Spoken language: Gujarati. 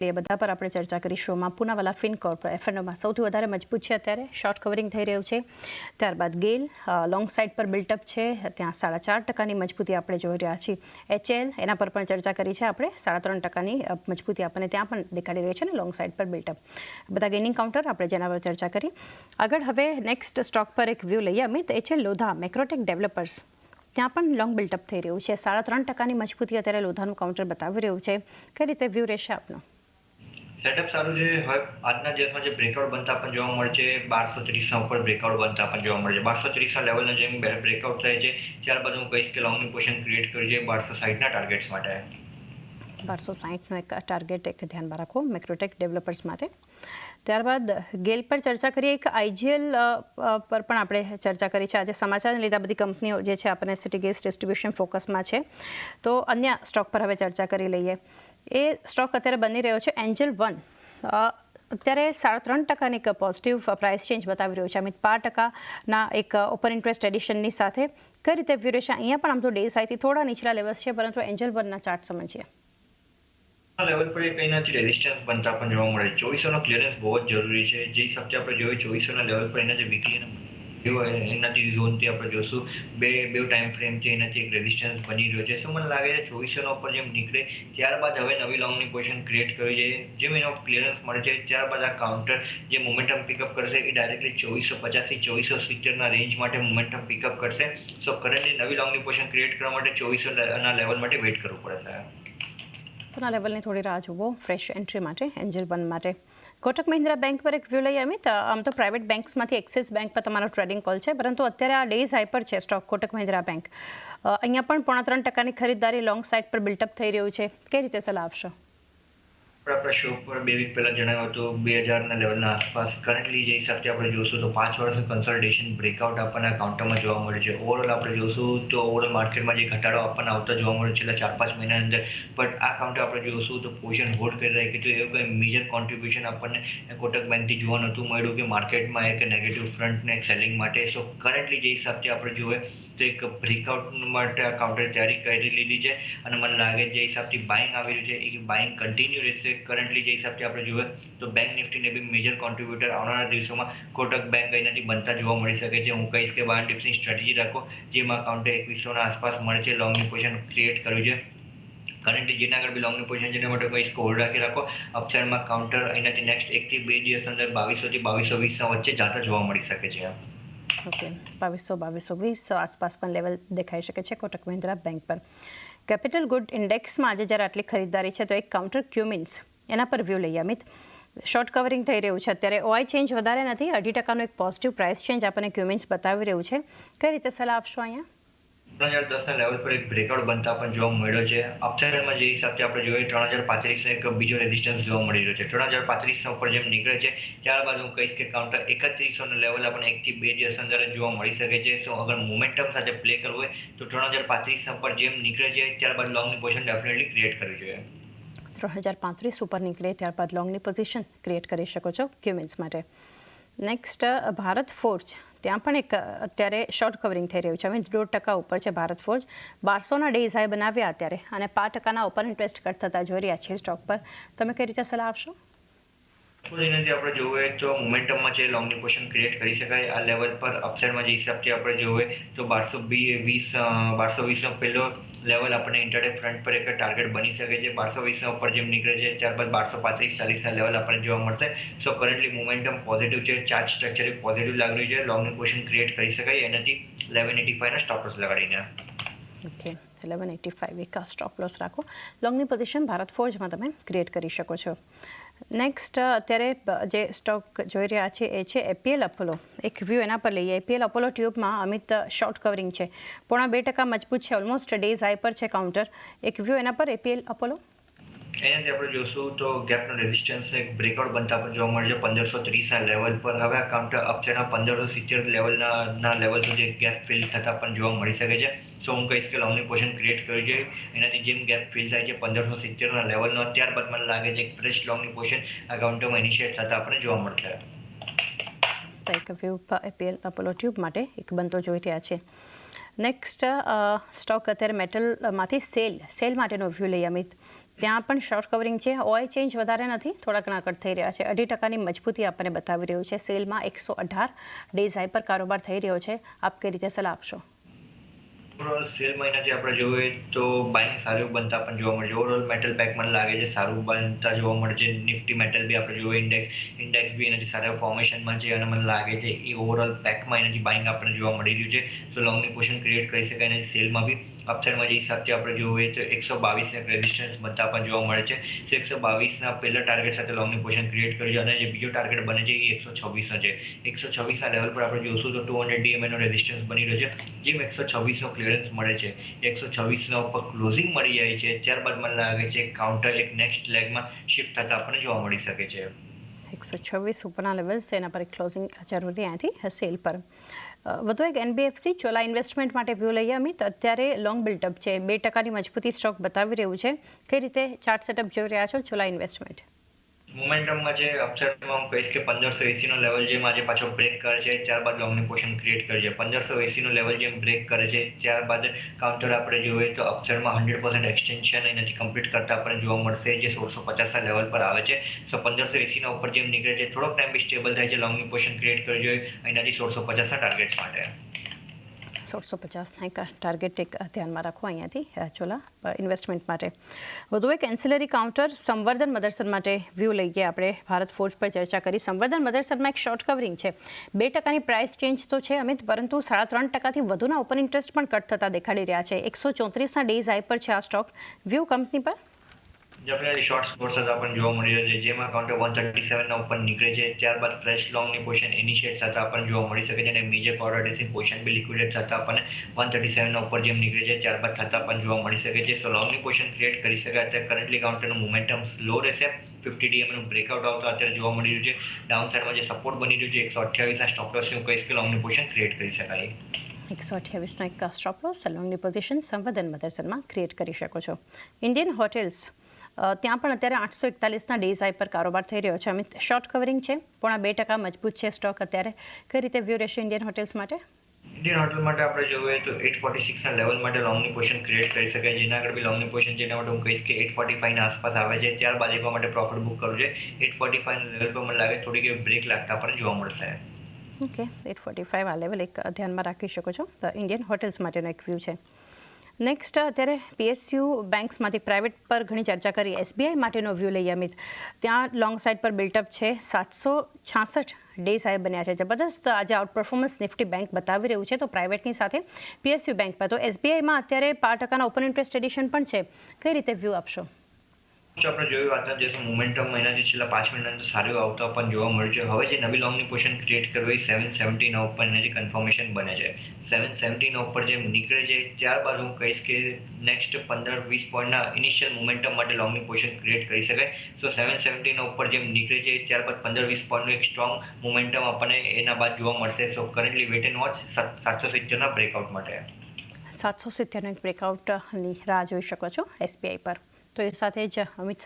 એ બધા પર આપણે ચર્ચા કરીશું. પૂનાવાલા ફિનકોર્પ એફએનઓમાં સૌથી વધારે મજબૂત છે અત્યારે, શોર્ટ કવરિંગ થઈ રહ્યું છે. ત્યારબાદ ગેલ લોંગ સાઇડ પર બિલ્ટઅપ છે, ત્યાં 4.5% મજબૂતી આપણે જોઈ રહ્યા છીએ. એચએલ એના પર પણ ચર્ચા કરી છે આપણે, 3.5% મજબૂતી આપણને ત્યાં પણ દેખાડી રહી છે ને, લોંગ સાઇડ પર બિલ્ટઅપ. બધા ગેઇનિંગ કાઉન્ટર આપણે જેના પર ચર્ચા કરી. આગળ હવે નેક્સ્ટ સ્ટોક પર એક વ્યૂ લઈએ અમિત, એ છે લોધા મેક્રોટેક ડેવલપર્સ. ત્યાં પણ લોંગ બિલ્ટઅપ થઈ રહ્યું છે, 3.5% મજબૂતી અત્યારે લોધાનું કાઉન્ટર બતાવી રહ્યું છે. કઈ રીતે વ્યૂ રહેશે આપનો? સેટઅપ સારું છે. હવે આજના દિવસમાં જે બ્રેકઆઉટ બનતા પણ જોવા મળે છે, 1230 ઉપર બ્રેકઆઉટ બનતા પણ જોવા મળે છે. 1230 લેવલના જેમ બ્રેકઆઉટ થાય છે, ત્યારબાદ હું કહીશ કે લોંગની પોઝિશન ક્રિએટ કરી છે 1260ના ટાર્ગેટ્સ માટે. 1260નો એક ટાર્ગેટ એક ધ્યાનમાં રાખો મેક્રોટેક ડેવલપર્સ માટે. ત્યારબાદ ગેલ પર ચર્ચા કરીએ, એક આઈજીએલ પર પણ આપણે ચર્ચા કરી છે. આજે સમાચારને લીધા બધી કંપનીઓ જે છે આપણને સિટી ગેસ ડિસ્ટ્રીબ્યુશન ફોકસમાં છે, તો અન્ય સ્ટોક પર હવે ચર્ચા કરી લઈએ. એ સ્ટોક અત્યારે બની રહ્યો છે એન્જલ વન. અત્યારે 3.5% એક પોઝિટિવ પ્રાઇસ ચેન્જ બતાવી રહ્યો છે અમિત, 5%ના એક ઓપન ઇન્ટરેસ્ટ એડિશનની સાથે. કઈ રીતે વ્યૂ રહેશે? અહીંયા પણ આમ તો ડેઝ હાઈથી થોડા નીચલા લેવલ્સ છે, પરંતુ એન્જલ વનના ચાર્ટ સમજીએ. લેવલ પર કઈ નથી રેઝિસ્ટન્સ બનતા પણ જોવા મળે. 2400નો ક્લિયરન્સ બહુ જ જરૂરી છે. જે હિસાબથી આપણે જોઈએ 2400ના લેવલ પર એના જે વીકલી એનાથી ઝોનથી આપણે જોશું બે ટાઈમ ફ્રેમથી એનાથી એક રેઝિસ્ટન્સ બની રહ્યો છે. શું મને લાગે છે 2400 ઉપર જેમ નીકળે ત્યારબાદ હવે નવી લોંગની પોઝિશન ક્રિએટ કરવી જોઈએ. જેમ એનો ક્લિયરન્સ મળે છે ત્યારબાદ આ કાઉન્ટર જે મોમેન્ટમ પિકઅપ કરશે એ ડાયરેક્ટલી 2450 થી 2470ના રેન્જ માટે મોમેન્ટમ પિકઅપ કરશે. સો કરન્ટલી નવી લોંગની પોઝિશન ક્રિએટ કરવા માટે 2400ના લેવલ માટે વેઇટ કરવું પડશે. ના લેવલની થોડી રાહ જુઓ ફ્રેશ એન્ટ્રી માટે એન્જલ વન માટે. કોટક મહિન્દ્રા બેંક પર એક વ્યૂ લઈએ અમિત. આમ તો પ્રાઇવેટ બેંક્સમાંથી એક્સિસ બેંક પર તમારો ટ્રેડિંગ કોલ છે, પરંતુ અત્યારે આ ડેઝ હાઈ પર છે સ્ટોક કોટક મહિન્દ્રા બેંક. અહીંયા પણ 3.5%ની ખરીદદારી લોંગ સાઇડ પર બિલ્ટઅપ થઈ રહ્યું છે. કઈ રીતે સલાહ આપશો? આપણા શો પર 2 વીક પહેલા જણાવ્યું હતું 2000ના લેવલના આસપાસ. કરન્ટલી જે હિસાબથી આપણે જોશું તો 5 વર્ષનું કન્સોલિડેશન બ્રેકઆઉટ આપણને કાઉન્ટરમાં જોવા મળે છે. ઓવરઓલ આપણે જોશું તો ઓવરઓલ માર્કેટમાં જે ઘટાડો આપણને આવતા જોવા મળે છે છેલ્લા 4-5 મહિનાની અંદર, બટ આ કાઉન્ટર આપણે જોશું તો પોઝિશન હોલ્ડ કરી રાખી છે. એવું કંઈ મેજર કોન્ટ્રીબ્યુશન આપણને કોટક બેંકથી જોવા નહોતું મળ્યું કે માર્કેટમાં એક નેગેટિવ ફ્રન્ટને એક સેલિંગ માટે. સો કરન્ટલી જે હિસાબથી આપણે જોઈએ તો એક બ્રેકઆઉટ માટે આ કાઉન્ટર તૈયારી કરી લીધી છે, અને મને લાગે જે હિસાબથી બાઇંગ આવી રહ્યું છે એ બાઇંગ કન્ટિન્યુ રહેશે. કરન્ટલી જે હિસાબથી આપણે જોઈએ તો બેંક નિફ્ટીને બી મેજર કોન્ટ્રીબ્યુટર આવનારા દિવસોમાં કોટક બેંક અહીંયાથી બનતા જોવા મળી શકે છે. હું કહીશ કે 12 ડિપ્સની સ્ટ્રેટેજી રાખો, જેમાં કાઉન્ટર 2100ના આસપાસ મળે છે લોંગની પોઝિશન ક્રિએટ કર્યું છે. કરન્ટલી જેના આગળ બી લોંગની પોઝિશન જેના માટે કહીશ કે હોલ્ડ રાખી રાખો. અપસાઇડમાં કાઉન્ટર અહીંયાથી નેક્સ્ટ 1 થી 2 દિવસ અંદર 2200 થી 2220 વચ્ચે જાતા જોવા મળી શકે છે. ઓકે, 2200-2220 આસપાસ પણ લેવલ દેખાઈ શકે છે કોટક મહિન્દ્રા બેંક પર. કેપિટલ ગુડ ઇન્ડેક્સમાં આજે જ્યારે આટલી ખરીદદારી છે, તો એક કાઉન્ટર ક્યુમિન્સ એના પર વ્યૂ લઈએ અમિત. શોર્ટ કવરિંગ થઈ રહ્યું છે અત્યારે, ઓઆઈ ચેન્જ વધારે નથી, 2.5%નું એક પોઝિટિવ પ્રાઇસ ચેન્જ આપણને ક્યુમિન્સ બતાવી રહ્યું છે. કઈ રીતે સલાહ આપશો અહીંયા? 3010ના લેવલ પર એક બ્રેકઆઉટ બનતા પણ જોવા મળ્યો છે. અપસાઇડમાં જે હિસાબથી આપણે જોઈએ 3035નો એક બીજો રેઝિસ્ટન્સ જોવા મળી રહ્યો છે. 3035 ઉપર જેમ નીકળે છે ત્યારબાદ હું કહીશ કે કાઉન્ટર 3100નો લેવલ આપણને 1 થી 2 દિવસ અંદર જોવા મળી શકે છે. સો અગર મોમેન્ટમ સાથે પ્લે કરવું હોય તો 3035 ઉપર જેમ નીકળે છે ત્યારબાદ લોંગની પોઝિશન ડેફિનેટલી ક્રિએટ કરવી જોઈએ. 3035 ઉપર નીકળે ત્યારબાદ લોંગની પોઝિશન ક્રિએટ કરી શકો છો ક્યુમિન્સ માટે. નેક્સ્ટ ભારત ફોર્જ, ત્યાં પણ એક અત્યારે શોર્ટ કવરિંગ થઈ રહ્યું છે. હવે 1.5% ઉપર છે ભારત ફોર્જ. 1200ના ડેઝ હાઈ બનાવ્યા અત્યારે, અને 5%ના ઓપન ઇન્ટરેસ્ટ કટ થતા જોઈ રહ્યા છે સ્ટોક પર. તમે કઈ રીતે સલાહ આપશો? એનાથી આપણે જોઈએ તો મોમેન્ટમમાં છે લોંગની પોઝિશન ક્રિએટ કરી શકાય. આ લેવલ પર અપસાઇડમાં જે હિસાબથી આપણે જોઈએ તો 1220નો પહેલો લેવલ આપણને ઇન્ટરડે ફ્રન્ટ પર એક ટાર્ગેટ બની શકે છે. 1220 ઉપર જેમ નીકળે છે ત્યારબાદ 1235-40ના લેવલ આપણને જોવા મળશે. સો કરન્ટલી મોમેન્ટમ પોઝિટિવ છે, ચાર્ટ સ્ટ્રક્ચર પોઝિટિવ લાગી રહ્યું છે. લોંગની પોઝિશન ક્રિએટ કરી શકાય એનાથી 1185ના સ્ટોપ લોસ લગાડીને. ઓકે, 1185 એક સ્ટોપ લોસ રાખો. લોંગની પોઝિશન ભારત ફોર્જમાં તમે ક્રિએટ કરી શકો છો. નેક્સ્ટ અત્યારે જે સ્ટોક જોઈ રહ્યા છે એ છે એપીએલ અપોલો. એક વ્યૂ એના પર લઈએ. એપીએલ અપોલો ટ્યુબમાં અમિત શોર્ટ કવરિંગ છે, 0.2% મજબૂત છે, ઓલમોસ્ટ ડેઝ હાઈ પર છે કાઉન્ટર. એક વ્યૂ એના પર એપીએલ અપોલો. એનાથી આપણે જોશું તો ગેપનો રેઝિસ્ટન્સ એક બ્રેકઆઉટ બનતા પણ જોવા મળે છે 1530ના લેવલ પર. હવે આ કાઉન્ટર અપસાઇડના 1570 લેવલના લેવલ સુધી ગેપ ફિલ થતા પણ જોવા મળી શકે છે. સો હું કહીશ કે લોંગની પોઝિશન ક્રિએટ કરવી જોઈએ. એનાથી જેમ ગેપ ફિલ થાય છે 1570ના લેવલનો, ત્યારબાદ મને લાગે છે એક ફ્રેશ લોંગની પોઝિશન આ કાઉન્ટરમાં ઇનિશિએટ થતા આપણને જોવા મળશે. એક વ્યૂ એપીએલ અપોલો ટ્યુબ માટે એક બનતો જોઈ રહ્યા છે. નેક્સ્ટ સ્ટોક અત્યારે મેટલમાંથી સેલ માટેનો વ્યૂ લઈએ અમિત. ત્યાં પણ શોર્ટ કવરિંગ છે. ઓઆઈ ચેન્જ વધારે નથી, થોડા ઘણા કટ થઈ રહ્યા છે. 2.5% મજબૂતી આપણને બતાવી રહ્યું છે. સેલમાં 118 ડેઝ હાઈ પર કારોબાર થઈ રહ્યો છે. આપ કઈ રીતે સલાહ આપશો? ઓવરઓલ સેલ મહિનાથી આપણે જોઈએ તો બાઇંગ સારું બનતા પણ જોવા મળે છે. ઓવરઓલ મેટલ પેક મને લાગે છે સારું બનતા જોવા મળે છે. નિફ્ટી મેટલ બી આપણે જોઈએ, ઇન્ડેક્સ બી એનાથી સારા ફોર્મેશનમાં છે અને મને લાગે છે એ ઓવરઓલ પેકમાં એનાથી બાઇંગ આપણને જોવા મળી રહ્યું છે. સો લોંગની પોઝિશન ક્રિએટ કરી શકાય અને સેલમાં બી અપસાઇડમાં જે હિસાબથી આપણે જોઈએ તો 122 રેઝિસ્ટન્સ બનતા પણ જોવા મળે છે. સો 122ના પહેલા ટાર્ગેટ સાથે લોંગની પોઝિશન ક્રિએટ કરી છે અને જે બીજો ટાર્ગેટ બને છે એ 126 છે. 126ના લેવલ પર આપણે જોશું તો 200 DMA નો રેઝિસ્ટન્સ બની રહ્યો છે. જેમ 126નો ક્લિયરન્સ મળે છે, 126ના ઉપર ક્લોઝિંગ મળી જાય છે, ત્યારબાદ મને લાગે છે કાઉન્ટર એક નેક્સ્ટ લેગમાં શિફ્ટ થતા આપણને જોવા મળી શકે છે. 126 ઉપરના લેવલ્સ, એના પર ક્લોઝિંગ જરૂરી અહીંયાથી સેલ પર. વધુ એક NBFC ચોલા ઇન્વેસ્ટમેન્ટ માટે વ્યૂ લઈએ અમિત. અત્યારે લોંગ બિલ્ટઅપ છે, 2% મજબૂતી સ્ટોક બતાવી રહ્યું છે. કઈ રીતે ચાર્ટ સેટઅપ જોઈ રહ્યા છો ચોલા ઇન્વેસ્ટમેન્ટ? મોમેન્ટમમાં છે અપસાઇડમાં હું કહીશ કે 1580નો લેવલ જેમ આજે પાછો બ્રેક કરે છે, ત્યારબાદ લોંગની પોઝિશન ક્રિએટ કરે છે. 1580નો લેવલ જેમ બ્રેક કરે છે, ત્યારબાદ કાઉન્ટર આપણે જોઈએ તો અપસાઇડમાં 100% એક્સટેન્શન એનાથી કમ્પ્લીટ કરતા આપણને જોવા મળશે જે 1650ના લેવલ પર આવે છે. સો 1580ના ઉપર જેમ નીકળે છે, થોડોક ટાઈમ બી સ્ટેબલ થાય છે, લોંગની પોઝિશન ક્રિએટ કરવી જોઈએ એનાથી 1650ના ટાર્ગેટ્સ માટે. 1650ના એક ટાર્ગેટ એક ધ્યાનમાં રાખો અહીંયાથી ચોલા ઇન્વેસ્ટમેન્ટ માટે. વધુ એક એન્સિલરી કાઉન્ટર સંવર્ધન મદરસન માટે વ્યૂ લઈએ આપણે. ભારત ફોર્જ પર ચર્ચા કરી. સંવર્ધન મદરસનમાં એક શોર્ટ કવરિંગ છે. 2%ની પ્રાઇસ ચેન્જ તો છે અમિત, પરંતુ 3.5%થી વધુના ઓપન ઇન્ટરેસ્ટ પણ કટ થતા દેખાડી રહ્યા છે. 134ના ડેઝ હાઈ પર છે આ સ્ટોક. વ્યૂ કંપની પર? ડેફિનેટલી શોર્ટ સ્કોર સાથે આપણને જોવા મળી રહ્યો છે, જેમાં કાઉન્ટર 137ના ઉપર નીકળે છે, ત્યારબાદ ફ્રેશ લોંગની પોઝિશન ઇનિશિએટ થતા આપણને જોવા મળી શકે છે અને મેજર કોર્ડરડેસની પોઝિશન બી લિક્વિડેટ થતા આપણને 137ના ઉપર જેમ નીકળે છે, ત્યારબાદ થતા પણ જોવા મળી શકે છે. સો લોંગની પોઝિશન ક્રિએટ કરી શકાય. અત્યારે કરન્ટલી કાઉન્ટરનું મોમેન્ટમ સ્લો રહેશે. 50 DMAનું બ્રેકઆઉટ આવતો અત્યારે જોવા મળી રહ્યું છે. ડાઉન સાઇડમાં જે સપોર્ટ બની રહ્યું છે 128ના સ્ટોપ લોસ હું કહીશ કે લોંગની પોઝિશન ક્રિએટ કરી શકાય. 128નો એક સ્ટોપ લોસ લોંગની પોઝિશન સંવર્ધન મદરસનમાં ક્રિએટ કરી શકો છો. ઇન્ડિયન હોટેલ્સ, ત્યાં પણ અત્યારે 841ના ડેઝ હાઈ પર કારોબાર થઈ રહ્યો છે અમિત. શોર્ટ કવરિંગ છે, 2% મજબૂત છે સ્ટોક અત્યારે. કઈ રીતે વ્યૂ રહેશે ઇન્ડિયન હોટેલ્સ માટે? ઇન્ડિયન હોટલ માટે આપણે જોઈએ તો 846ના લેવલ માટે લોંગની પોઝિશન ક્રિએટ કરી શકાય. જેના આગળ બી લોંગની પોઝિશન જેના માટે હું કહીશ કે 845ના આસપાસ આવે છે, ત્યારબાદ એકવા માટે પ્રોફિટ બુક કરવું છે. 845ના લેવલ પર મને લાગે થોડીક બ્રેક લાગતા આપણને જોવા મળશે. ઓકે, 845 આ લેવલ એક ધ્યાનમાં રાખી શકો છો. ઇન્ડિયન હોટેલ્સ માટેનો એક વ્યૂ છે. નેક્સ્ટ અત્યારે PSU બેંક્સમાંથી પ્રાઇવેટ પર ઘણી ચર્ચા કરી. SBI માટેનો વ્યૂ લઈએ અમિત. ત્યાં લોંગ સાઇડ પર બિલ્ટઅપ છે, 766 ડેઝ હાઈ બન્યા છે. જબરદસ્ત આજે આઉટ પરફોર્મન્સ નિફ્ટી બેંક બતાવી રહ્યું છે, તો પ્રાઇવેટની સાથે PSU બેંક પર. તો SBIમાં અત્યારે 5%ના ઓપન ઇન્ટરેસ્ટ એડિશન પણ છે. કઈ રીતે વ્યૂ આપશો? આપણે જોયું આજના દિવસમાં મોમેન્ટમ મહિનાથી છેલ્લા 5 મિનિટના અંદર સારું આવતા પણ જોવા મળ્યું છે. હવે જે નવી લોંગની પોઝિશન ક્રિએટ કરવી 770ના ઉપર એનાથી કન્ફર્મેશન બને છે. 770ના ઉપર જેમ નીકળે છે, ત્યારબાદ હું કહીશ કે નેક્સ્ટ 15-20 પોઈન્ટના ઇનિશિયલ મોમેન્ટમ માટે લોંગની પોઝિશન ક્રિએટ કરી શકાય. સો 770ના ઉપર જેમ નીકળે છે, ત્યારબાદ 15-20 પોઈન્ટનું એક સ્ટ્રોંગ મોમેન્ટમ આપણને એના બાદ જોવા મળશે. So currently wait and watch 770ના બ્રેકઆઉટ માટે. 770નો એક બ્રેકઆઉટની રાહ જોઈ શકો છો SBI પર. તો એ સાથે જ અમિત